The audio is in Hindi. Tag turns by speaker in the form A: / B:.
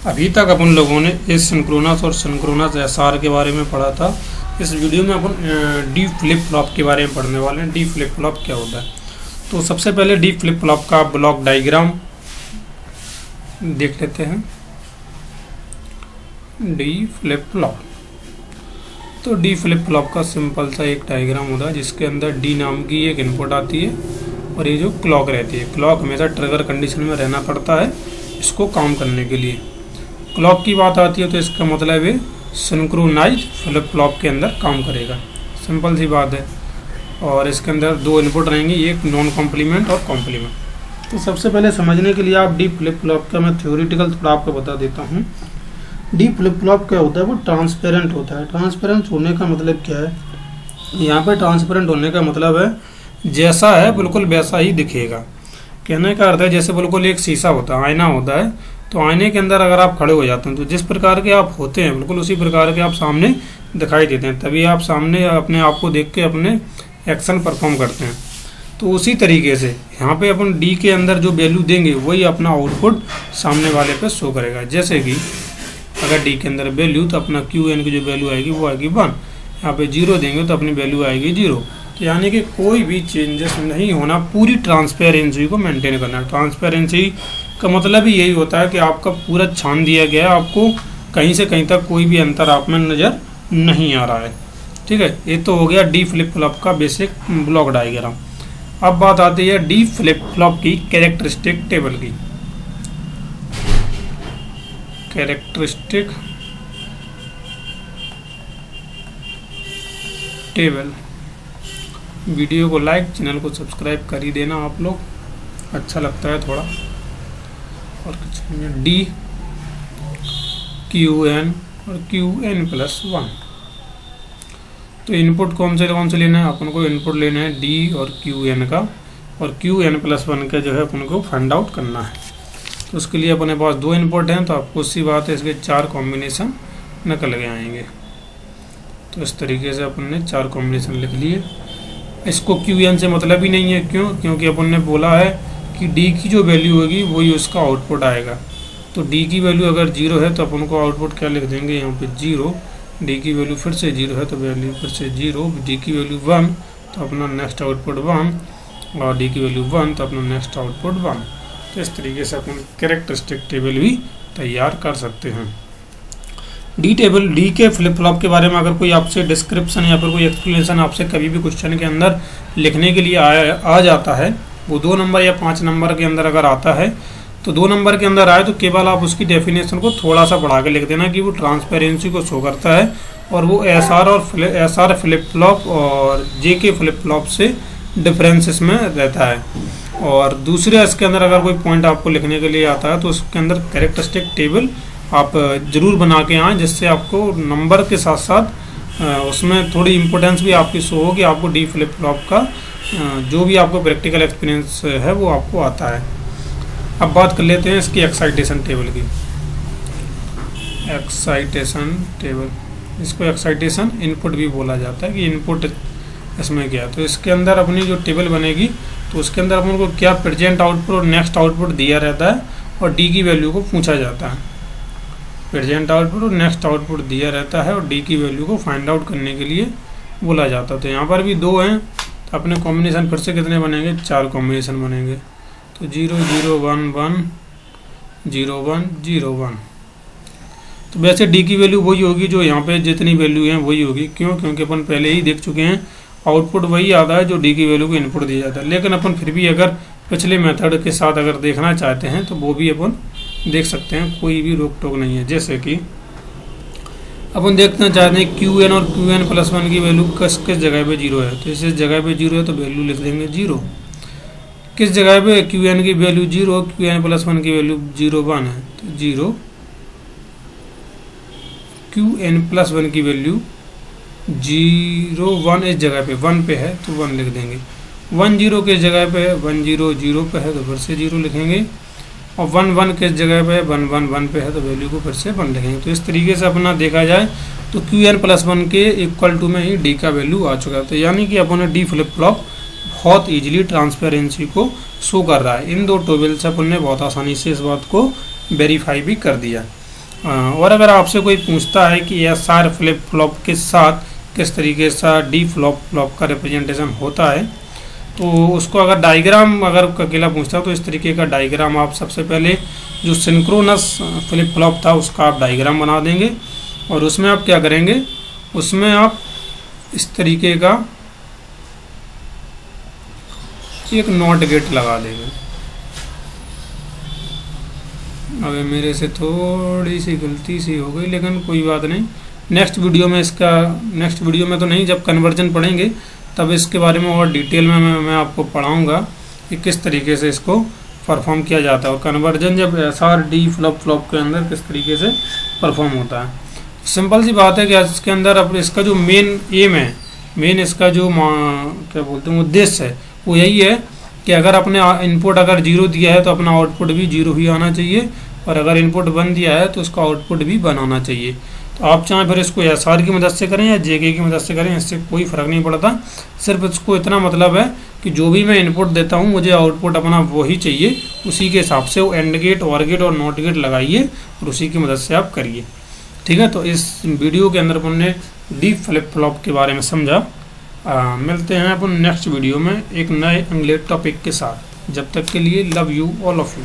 A: अभी तक अपन लोगों ने इस सिंक्रोनस और सिंक्रोनस एसआर के बारे में पढ़ा था। इस वीडियो में अपन डी फ्लिप फ्लॉप के बारे में पढ़ने वाले हैं। डी फ्लिप फ्लॉप क्या होता है, तो सबसे पहले डी फ्लिप फ्लॉप का ब्लॉक डायग्राम देख लेते हैं। डी फ्लिप फ्लॉप, तो डी फ्लिप फ्लॉप का सिंपल सा एक डायग्राम होता है जिसके अंदर डी नाम की एक इनपुट आती है और ये जो क्लॉक रहती है, क्लॉक हमेशा ट्रिगर कंडीशन में रहना पड़ता है इसको काम करने के लिए। क्लॉक की बात आती है तो इसका मतलब है सिंक्रोनाइज फ्लिप फ्लॉप के अंदर काम करेगा, सिंपल सी बात है। और इसके अंदर दो इनपुट रहेंगे, एक नॉन कॉम्प्लीमेंट और कॉम्प्लीमेंट। तो सबसे पहले समझने के लिए आप डी फ्लिप फ्लॉप का मैं थ्योरेटिकल थोड़ा आपको बता देता हूँ। डी फ्लिप फ्लॉप क्या होता है, वो ट्रांसपेरेंट होता है। ट्रांसपेरेंट होने का मतलब क्या है, यहाँ पे ट्रांसपेरेंट होने का मतलब है जैसा है बिल्कुल वैसा ही दिखेगा। कहने का अर्थ है जैसे बिल्कुल एक शीशा होता है, आईना होता है, तो आईने के अंदर अगर आप खड़े हो जाते हैं तो जिस प्रकार के आप होते हैं बिल्कुल उसी प्रकार के आप सामने दिखाई देते हैं, तभी आप सामने अपने आप को देख के अपने एक्शन परफॉर्म करते हैं। तो उसी तरीके से यहाँ पे अपन डी के अंदर जो वैल्यू देंगे वही अपना आउटपुट सामने वाले पे शो करेगा। जैसे कि अगर डी के अंदर वैल्यू तो अपना क्यू एन की जो वैल्यू आएगी वो आएगी 1, यहाँ पे 0 देंगे तो अपनी वैल्यू आएगी 0। तो यानी कि कोई भी चेंजेस नहीं होना, पूरी ट्रांसपेरेंसी को मेंटेन करना। ट्रांसपेरेंसी का मतलब ही यही होता है कि आपका पूरा छान दिया गया है, आपको कहीं से कहीं तक कोई भी अंतर आप में नज़र नहीं आ रहा है। ठीक है, ये तो हो गया डी फ्लिप फ्लॉप का बेसिक ब्लॉक डायग्राम। अब बात आती है डी फ्लिप फ्लॉप की कैरेक्टरिस्टिक टेबल की। कैरेक्टरिस्टिक टेबल, वीडियो को लाइक, चैनल को सब्सक्राइब कर ही देना आप लोग, अच्छा लगता है थोड़ा। और कुछ नहीं, डी क्यू एन और क्यू एन प्लस 1। तो इनपुट कौन से लेना है, अपन को इनपुट लेना है डी और क्यू एन का, और क्यू एन प्लस 1 का जो है अपन को फाइंड आउट करना है। तो उसके लिए अपने पास दो इनपुट हैं, तो आपको उसी बात है इसके 4 कॉम्बिनेशन निकल के आएंगे। तो इस तरीके से अपन ने 4 कॉम्बिनेशन लिख लिए। इसको क्यू एन से मतलब ही नहीं है, क्यों? क्योंकि अपन ने बोला है कि डी की जो वैल्यू होगी वही उसका आउटपुट आएगा। तो डी की वैल्यू अगर 0 है तो अपन को आउटपुट क्या लिख देंगे यहाँ पे 0। डी की वैल्यू फिर से 0 है तो वैल्यू फिर से 0। डी की वैल्यू 1 तो अपना नेक्स्ट आउटपुट 1, और डी की वैल्यू 1 तो अपना नेक्स्ट आउटपुट 1। तो इस तरीके से अपन कैरेक्टरिस्टिक टेबल भी तैयार कर सकते हैं। डी टेबल, डी के फ्लिप फ्लॉप के बारे में अगर कोई आपसे डिस्क्रिप्शन या फिर कोई एक्सप्लेनेशन आपसे कभी भी क्वेश्चन के अंदर लिखने के लिए आ जाता है, वो 2 नंबर या 5 नंबर के अंदर अगर आता है, तो 2 नंबर के अंदर आए तो केवल आप उसकी डेफिनेशन को थोड़ा सा बढ़ा के लिख देना कि वो ट्रांसपेरेंसी को शो करता है और वो एसआर फ्लिप फ्लॉप और जे के फ्लिप फ्लॉप से डिफरेंसेस में रहता है। और दूसरे इसके अंदर अगर कोई पॉइंट आपको लिखने के लिए आता है तो उसके अंदर कैरेक्टरिस्टिक टेबल आप ज़रूर बना के आएँ, जिससे आपको नंबर के साथ साथ उसमें थोड़ी इम्पोर्टेंस भी आपकी शो हो कि आपको डी फ्लिप फ्लॉप का जो भी आपको प्रैक्टिकल एक्सपीरियंस है वो आपको आता है। अब बात कर लेते हैं इसकी एक्साइटेशन टेबल की। एक्साइटेशन टेबल, इसको एक्साइटेशन इनपुट भी बोला जाता है कि इनपुट इसमें क्या है। तो इसके अंदर अपनी जो टेबल बनेगी तो उसके अंदर अपन को क्या प्रेजेंट आउटपुट और नेक्स्ट आउटपुट दिया रहता है और डी की वैल्यू को पूछा जाता है। प्रेजेंट आउटपुट और नेक्स्ट आउटपुट दिया रहता है और डी की वैल्यू को फाइंड आउट करने के लिए बोला जाता है। तो यहाँ पर भी 2 हैं, तो अपने कॉम्बिनेशन फिर से कितने बनेंगे, 4 कॉम्बिनेशन बनेंगे। तो 0 0 1 1 0 1 0 1। तो वैसे डी की वैल्यू वही होगी जो यहाँ पे जितनी वैल्यू है वही होगी। क्यों? क्योंकि अपन पहले ही देख चुके हैं आउटपुट वही आता है जो डी की वैल्यू को इनपुट दिया जाता है। लेकिन अपन फिर भी अगर पिछले मेथड के साथ अगर देखना चाहते हैं तो वो भी अपन देख सकते हैं, कोई भी रोक टोक नहीं है। जैसे कि अपन देखना चाहते हैं क्यू एन और क्यू एन प्लस 1 की वैल्यू किस जगह पे 0 है, तो इस जगह पे 0 है तो वैल्यू लिख देंगे 0। किस जगह पे क्यू एन की वैल्यू 0, क्यू एन प्लस 1 की वैल्यू 0 1 है तो 0, क्यू एन प्लस 1 की वैल्यू 0 1 इस जगह पे 1 पे है तो 1 लिख देंगे। 1 0 किस जगह पे है, 1 0 0 पे है तो फिर से 0 लिखेंगे। और 1 1 किस जगह पे है, 1 1 1 पे है तो वैल्यू को फिर से 1 लिखेंगे। तो इस तरीके से अपना देखा जाए तो क्यू एन प्लस 1 के इक्वल टू में ही डी का वैल्यू आ चुका है। तो यानी कि अपन ने डी फ्लिप फ्लॉप बहुत ईजिली ट्रांसपेरेंसी को शो कर रहा है। इन 2 टेबल से अपन ने बहुत आसानी से इस बात को वेरीफाई भी कर दिया। और अगर आपसे कोई पूछता है कि SR फ्लिप फ्लॉप के साथ किस तरीके से D फ्लॉप का रिप्रेजेंटेशन होता है, तो उसको अगर डायग्राम अगर अकेला पूछता है तो इस तरीके का डायग्राम आप सबसे पहले जो सिंक्रोनस फ्लिप फ्लॉप था उसका आप डायग्राम बना देंगे, और उसमें आप क्या करेंगे, उसमें आप इस तरीके का एक नॉट गेट लगा देंगे। अबे मेरे से थोड़ी सी गलती सी हो गई, लेकिन कोई बात नहीं, नेक्स्ट वीडियो में तो नहीं, जब कन्वर्जन पढ़ेंगे तब इसके बारे में और डिटेल में मैं आपको पढ़ाऊँगा कि किस तरीके से इसको परफॉर्म किया जाता है, और कन्वर्जन जब SR D फ्लॉप के अंदर किस तरीके से परफॉर्म होता है। सिंपल सी बात है कि इसके अंदर अब इसका जो मेन एम है, मेन इसका जो क्या बोलते हैं उद्देश्य है, वो यही है कि अगर अपने इनपुट अगर 0 दिया है तो अपना आउटपुट भी 0 ही आना चाहिए, और अगर इनपुट 1 दिया है तो उसका आउटपुट भी 1 आना चाहिए। तो आप चाहे फिर इसको SR की मदद से करें या JK की मदद से करें, इससे कोई फ़र्क नहीं पड़ता। सिर्फ इसको इतना मतलब है कि जो भी मैं इनपुट देता हूँ मुझे आउटपुट अपना वही चाहिए, उसी के हिसाब से वो एंड गेट, ऑर गेट और नॉट गेट लगाइए और उसी की मदद से आप करिए। ठीक है, तो इस वीडियो के अंदर अपन ने D फ्लिप फ्लॉप के बारे में समझा। मिलते हैं अपन नेक्स्ट वीडियो में एक नए अगले टॉपिक के साथ। जब तक के लिए love you all of you.